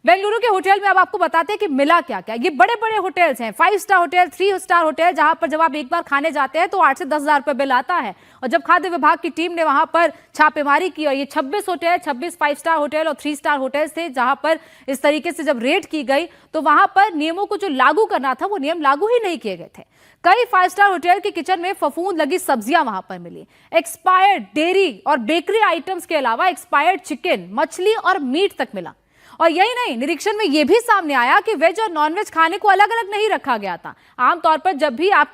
बेंगलुरु के होटल में अब आपको बताते हैं कि मिला क्या क्या। ये बड़े बड़े होटल्स हैं, 5 स्टार होटल, 3 स्टार होटल, जहां पर जब आप एक बार खाने जाते हैं तो 8 से 10 हजार रुपए बिल आता है। और जब खाद्य विभाग की टीम ने वहां पर छापेमारी की और ये 26 होटल, 26 5 स्टार होटल और 3 स्टार होटल थे, जहां पर इस तरीके से जब रेड की गई तो वहां पर नियमों को जो लागू करना था वो नियम लागू ही नहीं किए गए थे। कई 5 स्टार होटल के किचन में फफूंद लगी सब्जियां वहां पर मिली। एक्सपायर्ड डेयरी और बेकरी आइटम्स के अलावा एक्सपायर्ड चिकन, मछली और मीट तक मिला। और यही नहीं, निरीक्षण में यह भी सामने आया कि वेज और नॉनवेज खाने को अलग अलग नहीं रखा गया था। आमतौर पर जब भी आप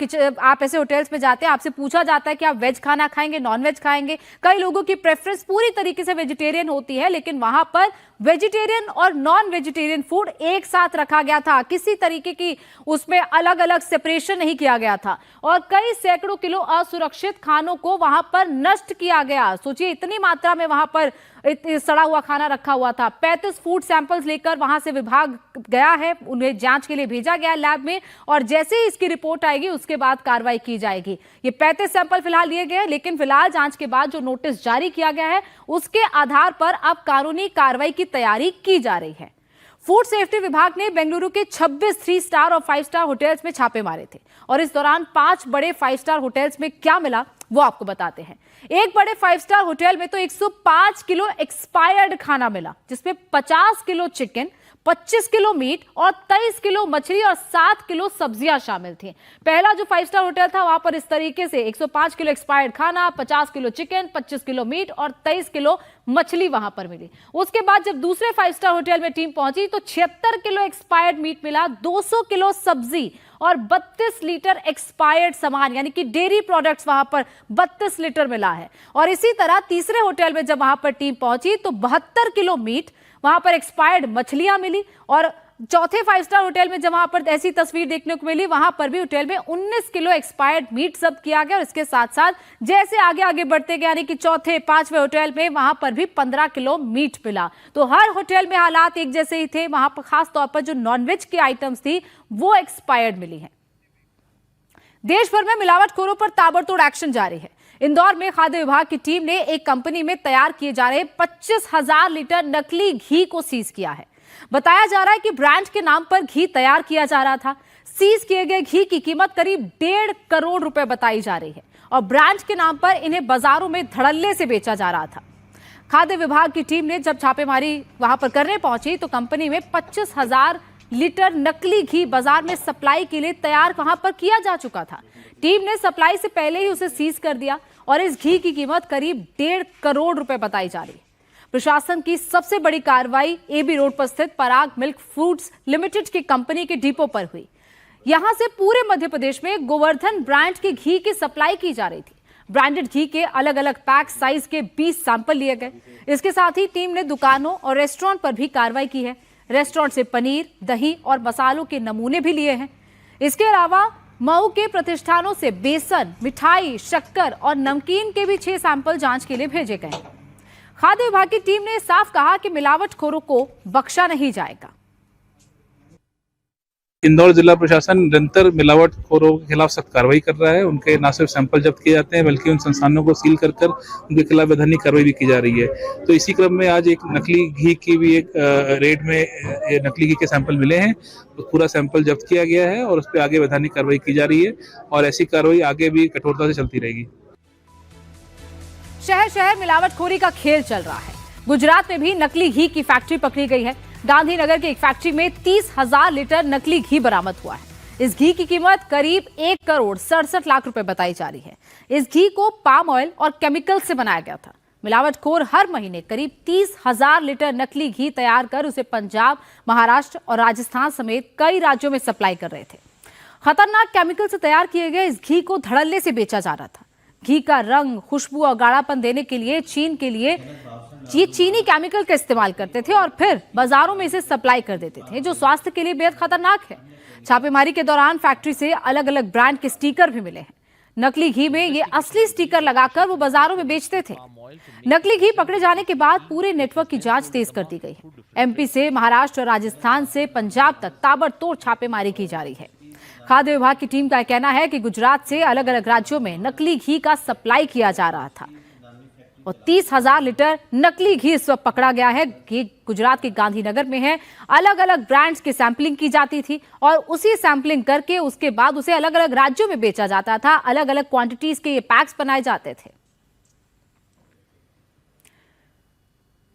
ऐसे होटल्स में जाते हैं, आपसे पूछा जाता है कि आप वेज खाना खाएंगे, नॉनवेज खाएंगे। कई लोगों की प्रेफरेंस पूरी तरीके से वेजिटेरियन होती है, लेकिन वहां पर वेजिटेरियन और नॉन वेजिटेरियन फूड एक साथ रखा गया था। किसी तरीके की उसमें अलग अलग सेपरेशन नहीं किया गया था और कई सैकड़ों किलो असुरक्षित खानों को वहां पर नष्ट किया गया। सोचिए, इतनी मात्रा में वहां पर सड़ा हुआ खाना रखा हुआ था। 35 फूड सैंपल्स लेकर वहां से विभाग गया है, उन्हें जांच के लिए भेजा गया लैब में, और जैसे ही इसकी रिपोर्ट आएगी उसके बाद कार्रवाई की जाएगी। ये 35 सैंपल फिलहाल लिए गए, लेकिन फिलहाल जांच के बाद जो नोटिस जारी किया गया है उसके आधार पर अब कानूनी कार्रवाई की तैयारी की जा रही है। फूड सेफ्टी विभाग ने बेंगलुरु के 26 3 स्टार और 5 स्टार होटल्स में छापे मारे थे और इस दौरान 5 बड़े 5 स्टार होटल्स में क्या मिला वो आपको बताते हैं। एक बड़े 5 स्टार होटल में तो 105 किलो एक्सपायर्ड खाना मिला, जिसमें 50 किलो चिकन, 25 किलो मीट और 23 किलो मछली और 7 किलो सब्जियां शामिल थी। पहला जो 5 स्टार होटल था वहां पर इस तरीके से 105 किलो एक्सपायर्ड खाना, 50 किलो चिकन, 25 किलो मीट और 23 किलो मछली वहां पर मिली। उसके बाद जब दूसरे 5 स्टार होटल में टीम पहुंची तो 76 किलो एक्सपायर्ड मीट मिला, 200 किलो सब्जी और 32 लीटर एक्सपायर्ड सामान यानी कि डेयरी प्रोडक्ट्स वहां पर 32 लीटर मिला है। और इसी तरह तीसरे होटल में जब वहां पर टीम पहुंची तो 72 किलो मीट, वहां पर एक्सपायर्ड मछलियां मिली। और चौथे 5 स्टार होटल में जब वहां पर ऐसी तस्वीर देखने को मिली, वहां पर भी होटल में 19 किलो एक्सपायर्ड मीट जब्त किया गया। और इसके साथ साथ जैसे आगे बढ़ते गए यानी कि चौथे 5वें होटल में वहां पर भी 15 किलो मीट मिला। तो हर होटल में हालात एक जैसे ही थे। वहां पर खास तौर पर जो नॉनवेज की आइटम्स थी वो एक्सपायर्ड मिली है। देश भर में मिलावटखोरों पर ताबड़तोड़ एक्शन जारी है। इंदौर में खाद्य विभाग की टीम ने एक कंपनी में तैयार किए जा रहे 25,000 लीटर नकली घी को सीज किया है। बताया जा रहा है कि ब्रांड के नाम पर घी तैयार किया जा रहा था। सीज किए गए घी की कीमत करीब 1.5 करोड़ रुपए बताई जा रही है और ब्रांड के नाम पर इन्हें बाजारों में धड़ल्ले से बेचा जा रहा था। खाद्य विभाग की टीम ने जब छापेमारी वहां पर करने पहुंची तो कंपनी में 25,000 लीटर नकली घी बाजार में सप्लाई के लिए तैयार वहां पर किया जा चुका था। टीम ने सप्लाई से पहले ही उसे सीज कर दिया और इस घी की कीमत करीब 1.5 करोड़ रुपए बताई जा रही है। प्रशासन की सबसे बड़ी कार्रवाई एबी रोड पर स्थित पराग मिल्क फूड्स लिमिटेड की कंपनी के डिपो पर हुई। यहां से पूरे मध्य प्रदेश में गोवर्धन ब्रांड के घी की सप्लाई की जा रही थी। ब्रांडेड घी के अलग अलग पैक साइज के 20 सैंपल लिए गए। इसके साथ ही टीम ने दुकानों और रेस्टोरेंट पर भी कार्रवाई की है। रेस्टोरेंट से पनीर, दही और मसालों के नमूने भी लिए हैं। इसके अलावा मऊ के प्रतिष्ठानों से बेसन, मिठाई, शक्कर और नमकीन के भी 6 सैंपल जांच के लिए भेजे गए हैं। खाद्य विभाग की टीम ने साफ कहा कि मिलावटखोरों को बख्शा नहीं जाएगा। इंदौर जिला प्रशासन निरंतर मिलावटखोरों के खिलाफ सख्त कार्रवाई कर रहा है। उनके न सिर्फ सैंपल जब्त किए जाते हैं बल्कि उन संस्थानों को सील कर उनके खिलाफ वैधानिक कार्रवाई भी की जा रही है। तो इसी क्रम में आज एक नकली घी की भी एक रेड में नकली घी के सैंपल मिले हैं। तो पूरा सैंपल जब्त किया गया है और उस पर आगे वैधानिक कार्रवाई की जा रही है और ऐसी कार्रवाई आगे भी कठोरता से चलती रहेगी। शहर शहर मिलावटखोरी का खेल चल रहा है। गुजरात में भी नकली घी की फैक्ट्री पकड़ी गई है। गांधीनगर की एक फैक्ट्री में 30,000 लीटर नकली घी बरामद हुआ है। इस घी की कीमत करीब 1 करोड़ 67 लाख रुपए बताई जा रही है। इस घी को पाम ऑयल और केमिकल से बनाया गया था। मिलावटखोर हर महीने करीब 30,000 लीटर नकली घी तैयार कर उसे पंजाब, महाराष्ट्र और राजस्थान समेत कई राज्यों में सप्लाई कर रहे थे। खतरनाक केमिकल से तैयार किए गए इस घी को धड़ल्ले से बेचा जा रहा था। घी का रंग, खुशबू और गाढ़ापन देने के लिए ये चीनी केमिकल का इस्तेमाल करते थे और फिर बाजारों में इसे सप्लाई कर देते थे, जो स्वास्थ्य के लिए बेहद खतरनाक है। छापेमारी के दौरान फैक्ट्री से अलग अलग ब्रांड के स्टिकर भी मिले हैं। नकली घी में ये असली स्टिकर लगाकर वो बाजारों में बेचते थे। नकली घी पकड़े जाने के बाद पूरे नेटवर्क की जांच तेज कर दी गई है। एमपी से महाराष्ट्र और राजस्थान से पंजाब तक ताबड़तोड़ छापेमारी की जा रही है। खाद्य विभाग की टीम का कहना है कि गुजरात से अलग अलग राज्यों में नकली घी का सप्लाई किया जा रहा था और 30,000 लीटर नकली घी इस वक्त पकड़ा गया है। घी गुजरात के गांधीनगर में है। अलग अलग ब्रांड्स की सैंपलिंग की जाती थी और उसी सैंपलिंग करके उसके बाद उसे अलग अलग राज्यों में बेचा जाता था। अलग अलग क्वांटिटीज के ये पैक्स बनाए जाते थे।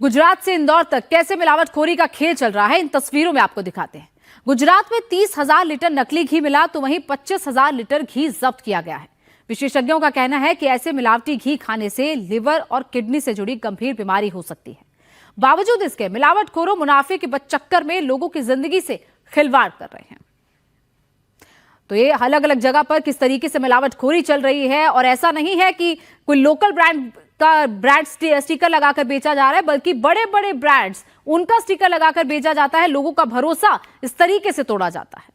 गुजरात से इंदौर तक कैसे मिलावटखोरी का खेल चल रहा है, इन तस्वीरों में आपको दिखाते हैं। गुजरात में 30,000 लीटर नकली घी मिला तो वहीं 25,000 लीटर घी जब्त किया गया है। विशेषज्ञों का कहना है कि ऐसे मिलावटी घी खाने से लिवर और किडनी से जुड़ी गंभीर बीमारी हो सकती है। बावजूद इसके मिलावटखोरों मुनाफे के चक्कर में लोगों की जिंदगी से खिलवाड़ कर रहे हैं। तो ये अलग अलग जगह पर किस तरीके से मिलावटखोरी चल रही है, और ऐसा नहीं है कि कोई लोकल ब्रांड स्टिकर लगाकर बेचा जा रहा है, बल्कि बड़े बड़े ब्रांड्स उनका स्टिकर लगाकर बेचा जाता है। लोगों का भरोसा इस तरीके से तोड़ा जाता है।